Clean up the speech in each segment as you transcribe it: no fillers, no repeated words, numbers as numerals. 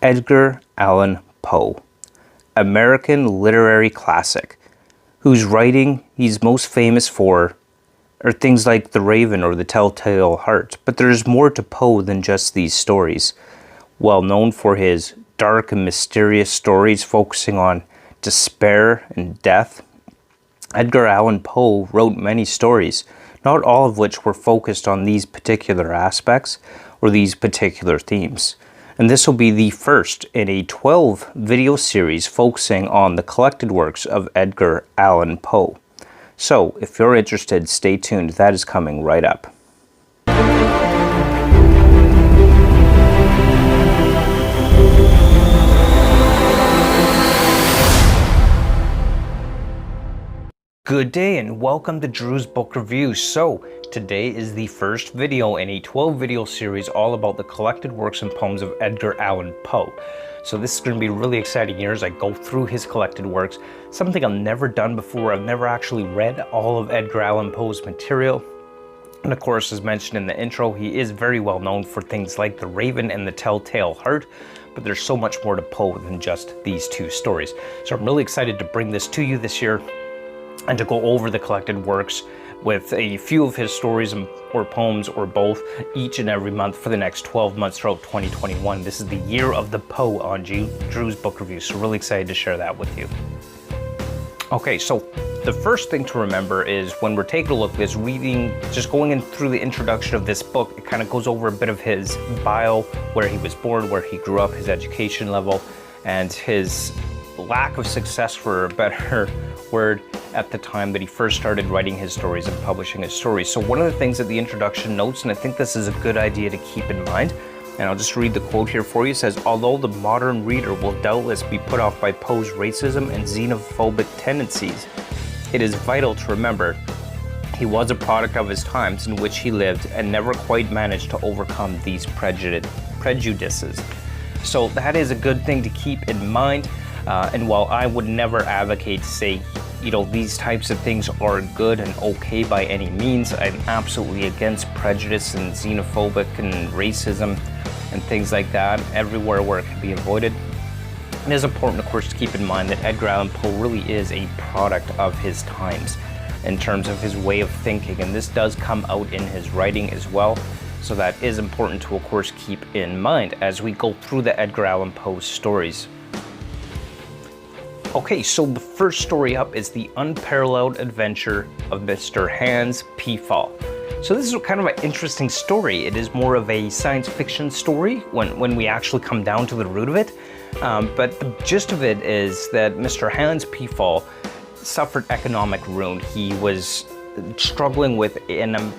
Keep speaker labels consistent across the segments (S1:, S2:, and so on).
S1: Edgar Allan Poe, American literary classic, whose writing he's most famous for are things like The Raven or The Telltale Heart. But there's more to Poe than just these stories. Well known for his dark and mysterious stories focusing on despair and death, Edgar Allan Poe wrote many stories, not all of which were focused on these particular aspects or these particular themes. And this will be the first in a 12 video series focusing on the collected works of Edgar Allan Poe. So if you're interested, stay tuned, that is coming right up. Good day and welcome to Drew's Book Review. So today is the first video in a 12 video series all about the collected works and poems of Edgar Allan Poe. So this is going to be really exciting here as I go through his collected works, something I've never done before. I've never actually read all of Edgar Allan Poe's material. And of course, as mentioned in the intro, he is very well known for things like The Raven and The Telltale Heart, but there's so much more to Poe than just these two stories. So I'm really excited to bring this to you this year and to go over the collected works with a few of his stories or poems or both each and every month for the next 12 months throughout 2021. This is the year of the Poe on Drew's Book Review, so really excited to share that with you. Okay, so the first thing to remember is when we're taking a look at this, just going in through the introduction of this book, it kind of goes over a bit of his bio, where he was born, where he grew up, his education level, and his lack of success, for a better word, at the time that he first started writing his stories and publishing his stories. So one of the things that the introduction notes, and I think this is a good idea to keep in mind, and I'll just read the quote here for you. It says, although the modern reader will doubtless be put off by Poe's racism and xenophobic tendencies, it is vital to remember he was a product of his times in which he lived and never quite managed to overcome these prejudices. So that is a good thing to keep in mind. And while I would never advocate to say, these types of things are good and okay by any means, I'm absolutely against prejudice and xenophobic and racism and things like that everywhere where it can be avoided. It is important, of course, to keep in mind that Edgar Allan Poe really is a product of his times in terms of his way of thinking, and this does come out in his writing as well. So that is important to, of course, keep in mind as we go through the Edgar Allan Poe stories. Okay, so the first story up is The Unparalleled Adventure of Mr. Hans Pfall. So this is kind of an interesting story. It is more of a science fiction story when we actually come down to the root of it. But the gist of it is that Mr. Hans Pfall suffered economic ruin. He was struggling with an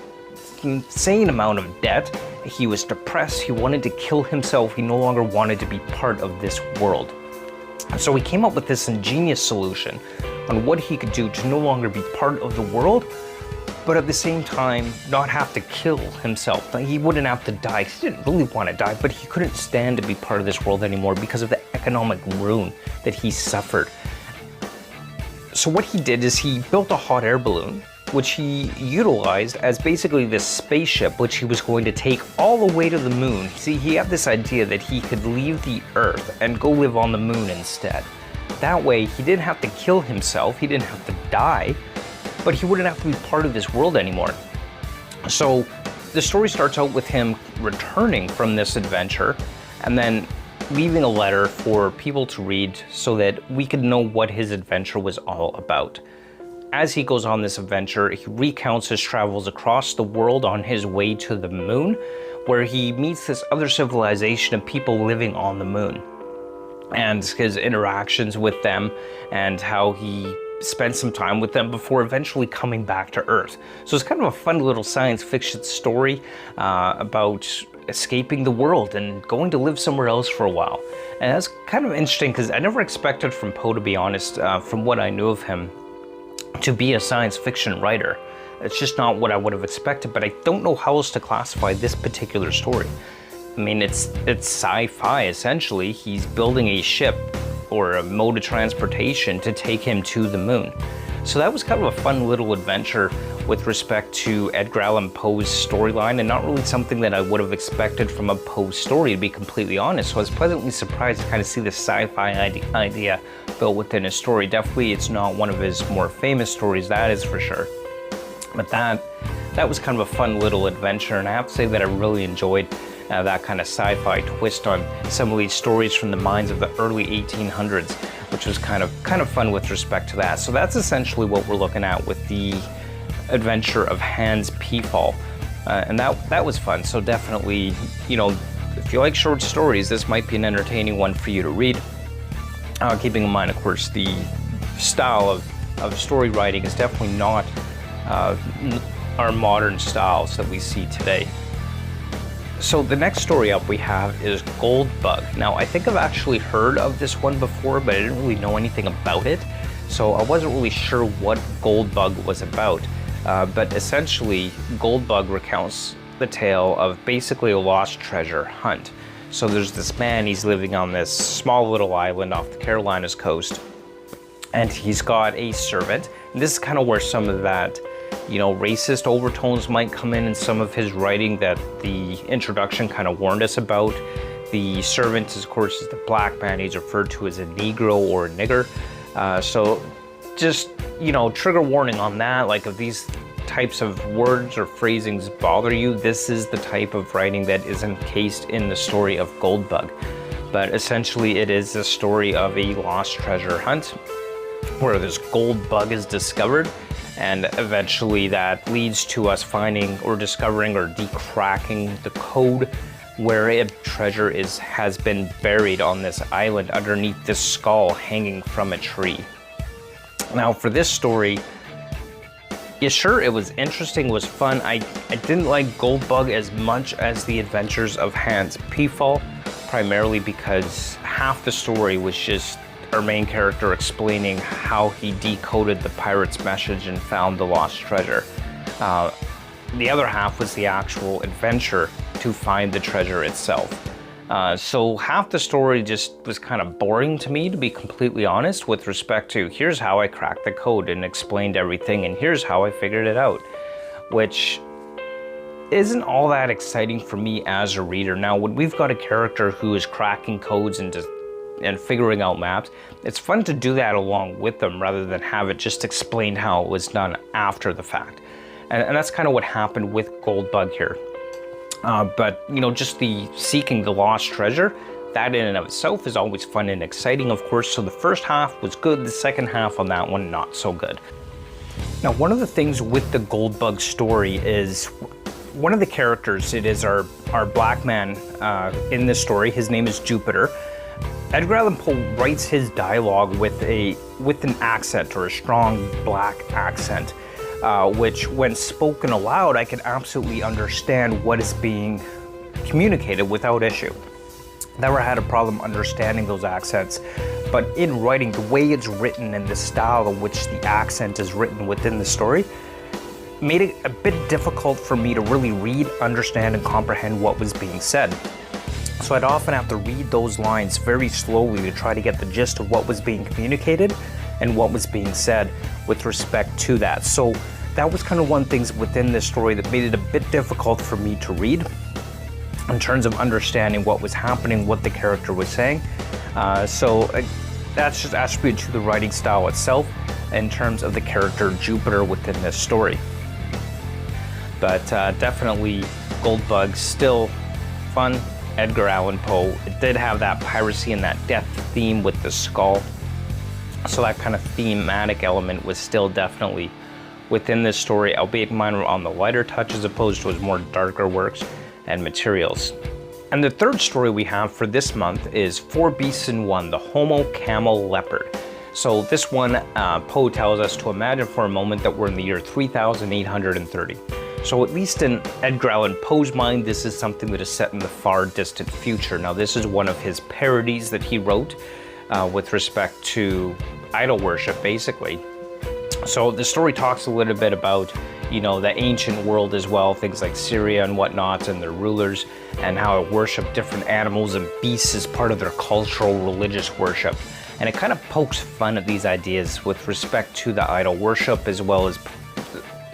S1: insane amount of debt. He was depressed. He wanted to kill himself. He no longer wanted to be part of this world. So he came up with this ingenious solution on what he could do to no longer be part of the world, but at the same time not have to kill himself. He wouldn't have to die. He didn't really want to die, but he couldn't stand to be part of this world anymore because of the economic ruin that he suffered. So what he did is he built a hot air balloon, which he utilized as basically this spaceship, which he was going to take all the way to the moon. See, he had this idea that he could leave the Earth and go live on the moon instead. That way, he didn't have to kill himself, he didn't have to die, but he wouldn't have to be part of this world anymore. So the story starts out with him returning from this adventure and then leaving a letter for people to read so that we could know what his adventure was all about. As he goes on this adventure, he recounts his travels across the world on his way to the moon, where he meets this other civilization of people living on the moon, and his interactions with them and how he spent some time with them before eventually coming back to Earth. So it's kind of a fun little science fiction story about escaping the world and going to live somewhere else for a while. And that's kind of interesting because I never expected from Poe, to be honest, from what I knew of him, to be a science fiction writer. It's just not what I would have expected, but I don't know how else to classify this particular story. I mean, it's sci-fi, essentially. He's building a ship or a mode of transportation to take him to the moon. So that was kind of a fun little adventure with respect to Edgar Allan Poe's storyline, and not really something that I would have expected from a Poe story, to be completely honest. So I was pleasantly surprised to kind of see the sci-fi idea built within his story. Definitely it's not one of his more famous stories, that is for sure. But that was kind of a fun little adventure, and I have to say that I really enjoyed that kind of sci-fi twist on some of these stories from the minds of the early 1800s, which was kind of fun with respect to that. So that's essentially what we're looking at with the Adventure of Hans Pfall, and that was fun. So definitely, you know, if you like short stories, this might be an entertaining one for you to read. Keeping in mind, of course, the style of story writing is definitely not our modern styles that we see today. So the next story up we have is Goldbug. Now I think I've actually heard of this one before, but I didn't really know anything about it. So I wasn't really sure what Goldbug was about. But essentially, Goldbug recounts the tale of basically a lost treasure hunt. So there's this man, he's living on this small little island off the Carolinas coast, and he's got a servant. And this is kind of where some of that, you know, racist overtones might come in some of his writing that the introduction kind of warned us about. The servant, of course, is the black man. He's referred to as a Negro or a nigger. So just, you know, trigger warning on that. Like, if these types of words or phrasings bother you, this is the type of writing that is encased in the story of Goldbug. But essentially it is the story of a lost treasure hunt where this gold bug is discovered, and eventually that leads to us finding or discovering or decracking the code where a treasure has been buried on this island underneath this skull hanging from a tree. Now for this story, yeah, sure, it was interesting, it was fun. I didn't like Goldbug as much as the Adventures of Hans Pfall, primarily because half the story was just our main character explaining how he decoded the pirate's message and found the lost treasure. The other half was the actual adventure to find the treasure itself. So half the story just was kind of boring to me, to be completely honest, with respect to here's how I cracked the code and explained everything, and here's how I figured it out, which isn't all that exciting for me as a reader. Now, when we've got a character who is cracking codes and figuring out maps, it's fun to do that along with them rather than have it just explained how it was done after the fact. And that's kind of what happened with Goldbug here. But, you know, just the seeking the lost treasure, that in and of itself is always fun and exciting, of course. So the first half was good, the second half on that one, not so good. Now, one of the things with the Goldbug story is one of the characters, it is our black man in this story. His name is Jupiter. Edgar Allan Poe writes his dialogue with an accent, or a strong black accent, which when spoken aloud, I can absolutely understand what is being communicated without issue. Never had a problem understanding those accents, but in writing, the way it's written and the style in which the accent is written within the story made it a bit difficult for me to really read, understand, and comprehend what was being said. So I'd often have to read those lines very slowly to try to get the gist of what was being communicated and what was being said with respect to that. So that was kind of one thing within this story that made it a bit difficult for me to read in terms of understanding what was happening, what the character was saying. So that's just attributed to the writing style itself in terms of the character Jupiter within this story. But definitely Goldbug, still fun. Edgar Allan Poe. It did have that piracy and that death theme with the skull. So that kind of thematic element was still definitely within this story, albeit mine were on the lighter touch as opposed to his more darker works and materials. And the third story we have for this month is Four Beasts in One, the Homo Cameleopard. So this one, Poe tells us to imagine for a moment that we're in the year 3830. So at least in Edgar Allan Poe's mind, this is something that is set in the far distant future. Now this is one of his parodies that he wrote with respect to idol worship, basically. So the story talks a little bit about, you know, the ancient world as well, things like Syria and whatnot, and their rulers, and how it worshiped different animals and beasts as part of their cultural religious worship. and it kind of pokes fun at these ideas with respect to the idol worship, as well as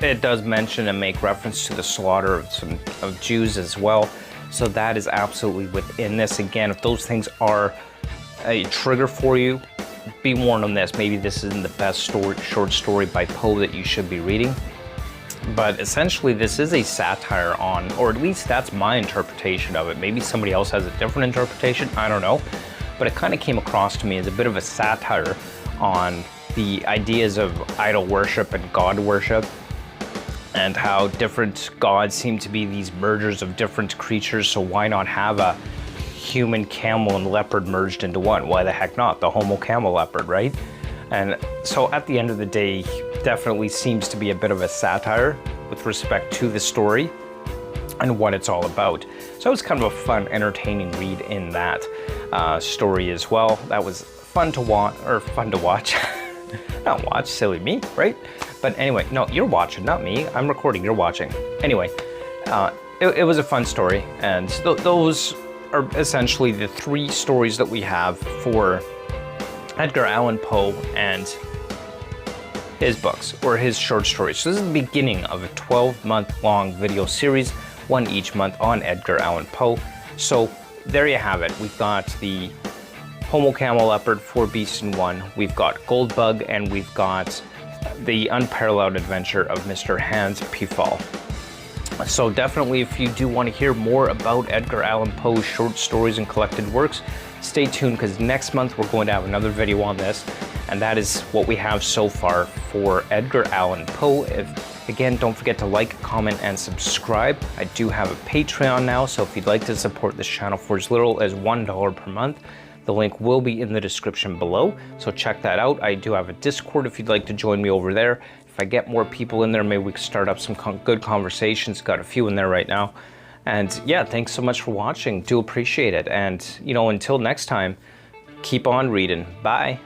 S1: it does mention and make reference to the slaughter of Jews as well. So that is absolutely within this. Again, if those things are a trigger for you, be warned on this. Maybe this isn't the best short story by Poe that you should be reading. But essentially, this is a satire on, or at least that's my interpretation of it. Maybe somebody else has a different interpretation, I don't know. But it kind of came across to me as a bit of a satire on the ideas of idol worship and God worship, and how different gods seem to be these mergers of different creatures, so why not have a human camel and leopard merged into one? Why the heck not? The Homo Cameleopard, right? And so at the end of the day, definitely seems to be a bit of a satire with respect to the story and what it's all about. So it was kind of a fun, entertaining read in that story as well. That was fun to watch, not watch, silly me, right? But anyway, no, you're watching, not me. I'm recording, you're watching. Anyway, it was a fun story, and those are essentially the 3 stories that we have for Edgar Allan Poe and his books, or his short stories. So this is the beginning of a 12-month-long video series, one each month on Edgar Allan Poe. So there you have it. We've got the Homo Cameleopard, 4 Beasts in 1. We've got Goldbug, and we've got the Unparalleled Adventure of Mr. Hans Pfall. So definitely, if you do want to hear more about Edgar Allan Poe's short stories and collected works, stay tuned, because next month we're going to have another video on this, and that is what we have so far for Edgar Allan Poe. Again, don't forget to like, comment, and subscribe. I do have a Patreon now, so if you'd like to support this channel for as little as $1 per month, the link will be in the description below, so check that out. I do have a Discord if you'd like to join me over there. If I get more people in there, maybe we can start up some good conversations. Got a few in there right now. And yeah, thanks so much for watching. Do appreciate it. And, you know, until next time, keep on reading. Bye.